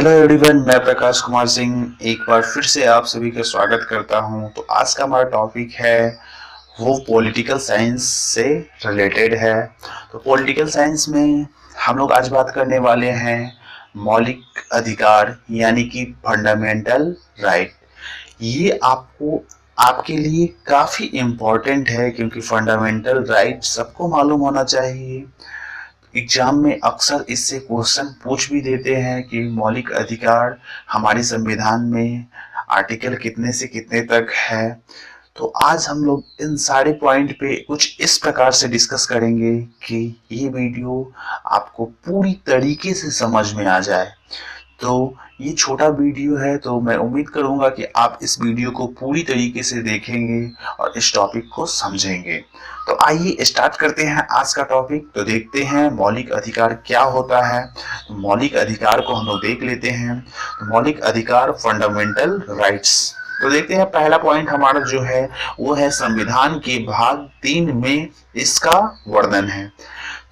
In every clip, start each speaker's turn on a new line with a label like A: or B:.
A: Hello everyone, मैं प्रकाश कुमार सिंह एक बार फिर से आप सभी का स्वागत करता हूं। तो आज का हमारा टॉपिक है वो पॉलिटिकल साइंस से रिलेटेड है। तो पॉलिटिकल साइंस में हम लोग आज बात करने वाले हैं मौलिक अधिकार यानी कि फंडामेंटल राइट। ये आपको आपके लिए काफ़ी इम्पोर्टेंट है क्योंकि फंडामेंटल राइट सबको मालूम होना चाहिए। एग्जाम में अक्सर इससे क्वेश्चन पूछ भी देते हैं कि मौलिक अधिकार हमारे संविधान में आर्टिकल कितने से कितने तक है। तो आज हम लोग इन सारे पॉइंट पे कुछ इस प्रकार से डिस्कस करेंगे कि ये वीडियो आपको पूरी तरीके से समझ में आ जाए। तो ये छोटा वीडियो है, तो मैं उम्मीद करूंगा कि आप इस वीडियो को पूरी तरीके से देखेंगे और इस टॉपिक को समझेंगे। तो आइए स्टार्ट करते हैं आज का टॉपिक। तो देखते हैं मौलिक अधिकार क्या होता है। तो मौलिक अधिकार को हम लोग देख लेते हैं। तो मौलिक अधिकार फंडामेंटल राइट्स। तो देखते हैं पहला पॉइंट हमारा जो है वो है संविधान के भाग 3 में इसका वर्णन है।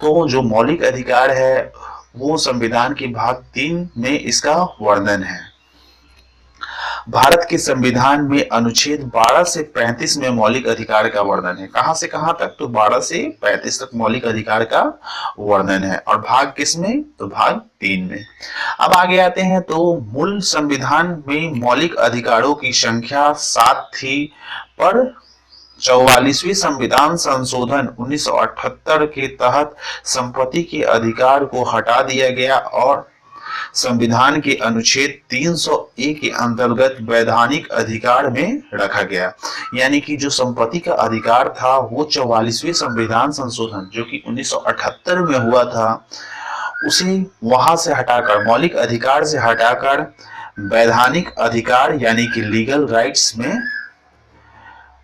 A: तो जो मौलिक अधिकार है वो संविधान के भाग 3 में इसका वर्णन है। भारत के संविधान में अनुच्छेद 12 से 35 में मौलिक अधिकार का वर्णन है। कहां से कहां तक? तो 12 से 35 तक मौलिक अधिकार का वर्णन है। और भाग किस में? तो भाग 3 में। अब आगे आते हैं। तो मूल संविधान में मौलिक अधिकारों की संख्या 7 थी, पर 44वीं संविधान संशोधन 1978 के तहत संपत्ति के अधिकार को हटा दिया गया और संविधान के अनुच्छेद 300A के अंतर्गत वैधानिक अधिकार में रखा गया। यानी कि जो संपत्ति का अधिकार था वो 44वीं संविधान संशोधन जो कि 1978 में हुआ था, उसे वहां से हटाकर, मौलिक अधिकार से हटाकर वैधानिक अधिकार यानी कि लीगल राइट्स में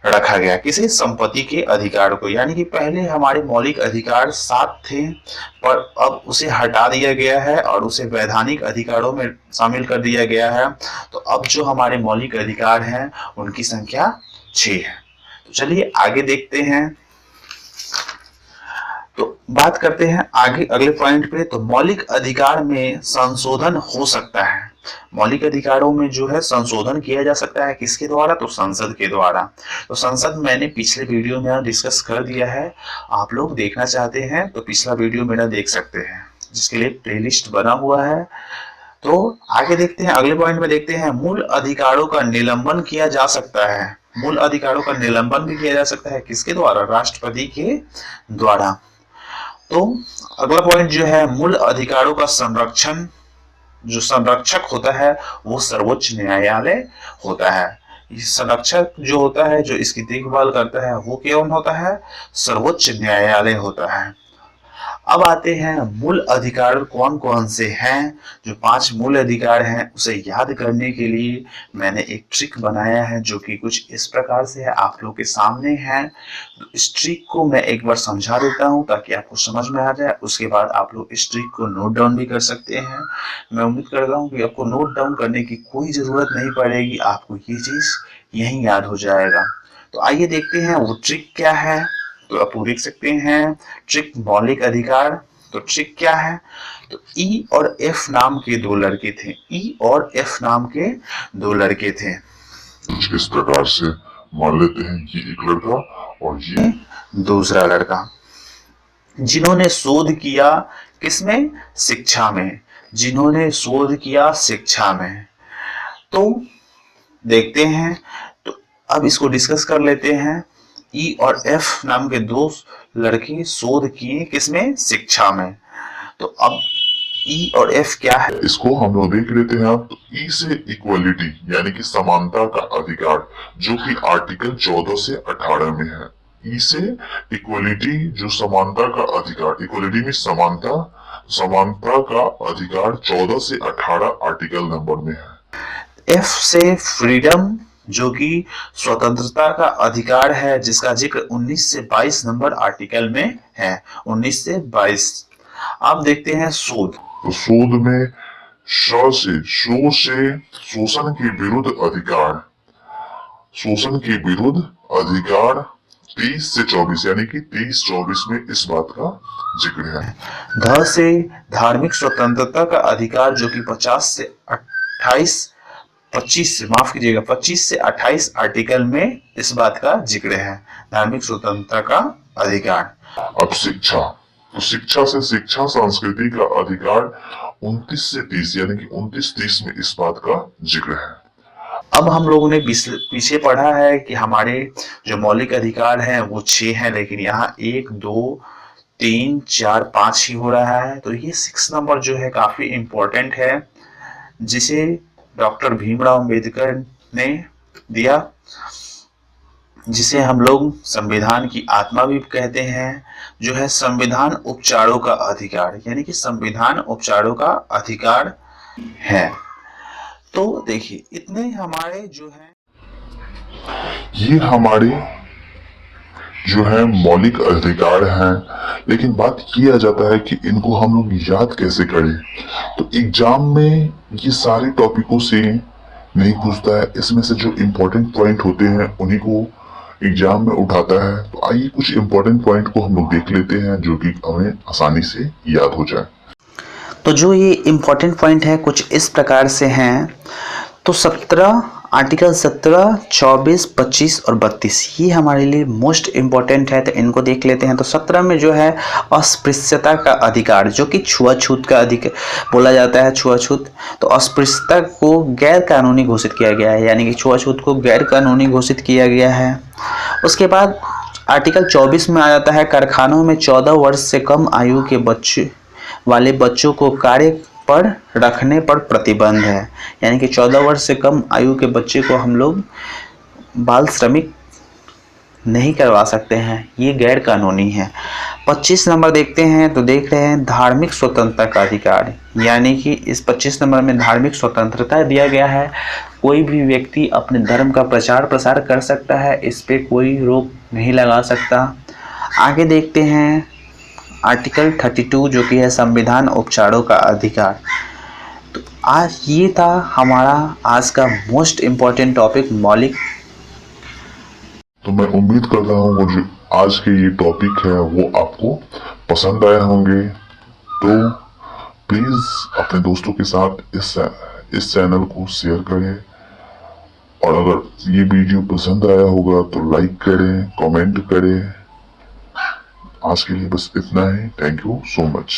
A: रखा गया। किसी संपत्ति के अधिकार को, यानी कि पहले हमारे मौलिक अधिकार 7 थे, पर अब उसे हटा दिया गया है और उसे वैधानिक अधिकारों में शामिल कर दिया गया है। तो अब जो हमारे मौलिक अधिकार हैं उनकी संख्या 6 है। तो चलिए आगे देखते हैं। तो बात करते हैं आगे अगले पॉइंट पे। तो मौलिक अधिकार में संशोधन हो सकता है। मौलिक अधिकारों में जो है संशोधन किया जा सकता है, किसके द्वारा? तो संसद के द्वारा। तो संसद मैंने पिछले वीडियो में डिस्कस कर दिया है। आप लोग देखना चाहते हैं तो पिछला वीडियो मेरा देख सकते हैं, जिसके लिए प्लेलिस्ट बना हुआ है। तो आगे देखते हैं, अगले पॉइंट में देखते हैं। मूल अधिकारों का निलंबन किया जा सकता है। मूल अधिकारों का निलंबन भी किया जा सकता है, किसके द्वारा? राष्ट्रपति के द्वारा। तो अगला पॉइंट जो है, मूल अधिकारों का संरक्षण, जो संरक्षक होता है वो सर्वोच्च न्यायालय होता है। संरक्षक जो होता है, जो इसकी देखभाल करता है, वो कौन होता है? सर्वोच्च न्यायालय होता है। अब आते हैं मूल अधिकार कौन कौन से हैं। जो 5 मूल अधिकार हैं उसे याद करने के लिए मैंने एक ट्रिक बनाया है जो कि कुछ इस प्रकार से है, आप लोग के सामने है। तो इस ट्रिक को मैं एक बार समझा देता हूं ताकि आपको समझ में आ जाए। उसके बाद आप लोग इस ट्रिक को नोट डाउन भी कर सकते हैं। मैं उम्मीद करता हूं कि आपको नोट डाउन करने की कोई जरूरत नहीं पड़ेगी, आपको ये चीज यही याद हो जाएगा। तो आइए देखते हैं वो ट्रिक क्या है। तो आप देख सकते हैं ट्रिक मौलिक अधिकार। तो ट्रिक क्या है? तो ई और एफ नाम के 2 लड़के थे। ई और एफ नाम के 2 लड़के थे।
B: इस प्रकार से मान लेते हैं ये एक लड़का और ये
A: दूसरा लड़का, जिन्होंने शोध किया किसमें? शिक्षा में। जिन्होंने शोध किया शिक्षा में। तो देखते हैं। तो अब इसको डिस्कस कर लेते हैं। ई और एफ नाम के 2 लड़के शोध किए किसमें? शिक्षा में। तो अब ई और एफ क्या है?
B: इसको हम लोग देख लेते हैं। तो ई से इक्वलिटी यानी कि समानता का अधिकार जो कि आर्टिकल 14 से 18 में है। ई से इक्वलिटी जो समानता का अधिकार, इक्वलिटी में समानता, समानता का अधिकार 14 से 18 आर्टिकल नंबर में है।
A: एफ से फ्रीडम जो कि स्वतंत्रता का अधिकार है, जिसका जिक्र 19 से 22 नंबर आर्टिकल में है। 19 से 22। अब देखते हैं शोध।
B: तो शोध में शो से शोषण के विरुद्ध अधिकार, शोषण के विरुद्ध अधिकार 23 से 24 यानी कि 23-24 में इस बात का जिक्र है।
A: ध से धार्मिक स्वतंत्रता का अधिकार जो कि 25 से 28 आर्टिकल में इस बात का जिक्र है, धार्मिक स्वतंत्रता का अधिकार।
B: अब शिक्षा, तो शिक्षा से शिक्षा संस्कृति का अधिकार 29 से 30 यानी कि 29-30 में इस बात का जिक्र है।
A: अब हम लोगों ने पीछे पढ़ा है कि हमारे जो मौलिक अधिकार हैं वो 6 हैं, लेकिन यहाँ 1, 2, 3, 4, 5 ही हो रहा है। तो ये 6 नंबर जो है काफी इम्पोर्टेंट है, जिसे डॉक्टर भीमराव अंबेडकर ने दिया, जिसे हम लोग संविधान की आत्मा भी कहते हैं, जो है संविधान उपचारों का अधिकार, यानी कि संविधान उपचारों का अधिकार है। तो देखिए इतने हमारे जो है
B: ये हमारे जो है मौलिक अधिकार हैं, लेकिन बात किया जाता है कि इनको हम लोग याद कैसे करें। तो एग्जाम में ये सारे टॉपिकों से नहीं पूछता है, इसमें से जो इम्पोर्टेंट पॉइंट होते हैं उन्हीं को एग्जाम में उठाता है। तो आइए कुछ इम्पोर्टेंट पॉइंट को हम लोग देख लेते हैं जो कि हमें आसानी से याद हो जाए।
A: तो जो ये इम्पोर्टेंट पॉइंट है कुछ इस प्रकार से हैं। तो 17 आर्टिकल 17, 24, 25 और 32 ये हमारे लिए मोस्ट इम्पॉर्टेंट है, तो इनको देख लेते हैं। तो 17 में जो है अस्पृश्यता का अधिकार, जो कि छुआछूत का अधिकार बोला जाता है, छुआछूत। तो अस्पृश्यता को गैर कानूनी घोषित किया गया है, यानी कि छुआछूत को गैर कानूनी घोषित किया गया है। उसके बाद आर्टिकल 24 में आ जाता है कारखानों में 14 वर्ष से कम आयु के वाले बच्चों को कार्य पर रखने पर प्रतिबंध है, यानी कि 14 वर्ष से कम आयु के बच्चे को हम लोग बाल श्रमिक नहीं करवा सकते हैं, ये गैर कानूनी है। 25 नंबर देखते हैं, तो देख रहे हैं धार्मिक स्वतंत्रता का अधिकार, यानी कि इस 25 नंबर में धार्मिक स्वतंत्रता दिया गया है। कोई भी व्यक्ति अपने धर्म का प्रचार प्रसार कर सकता है, इस पे कोई रोक नहीं लगा सकता। आगे देखते हैं आर्टिकल 32 जो कि है संविधान उपचारों का अधिकार। तो आज ये था हमारा आज का मोस्ट इम्पॉर्टेंट टॉपिक मौलिक।
B: तो मैं उम्मीद करता हूँ जो आज के ये टॉपिक है वो आपको पसंद आए होंगे। तो प्लीज अपने दोस्तों के साथ इस चैनल को शेयर करें, और अगर ये वीडियो पसंद आया होगा तो लाइक करें, कमेंट करें। आज के लिए बस इतना ही। Thank you so much.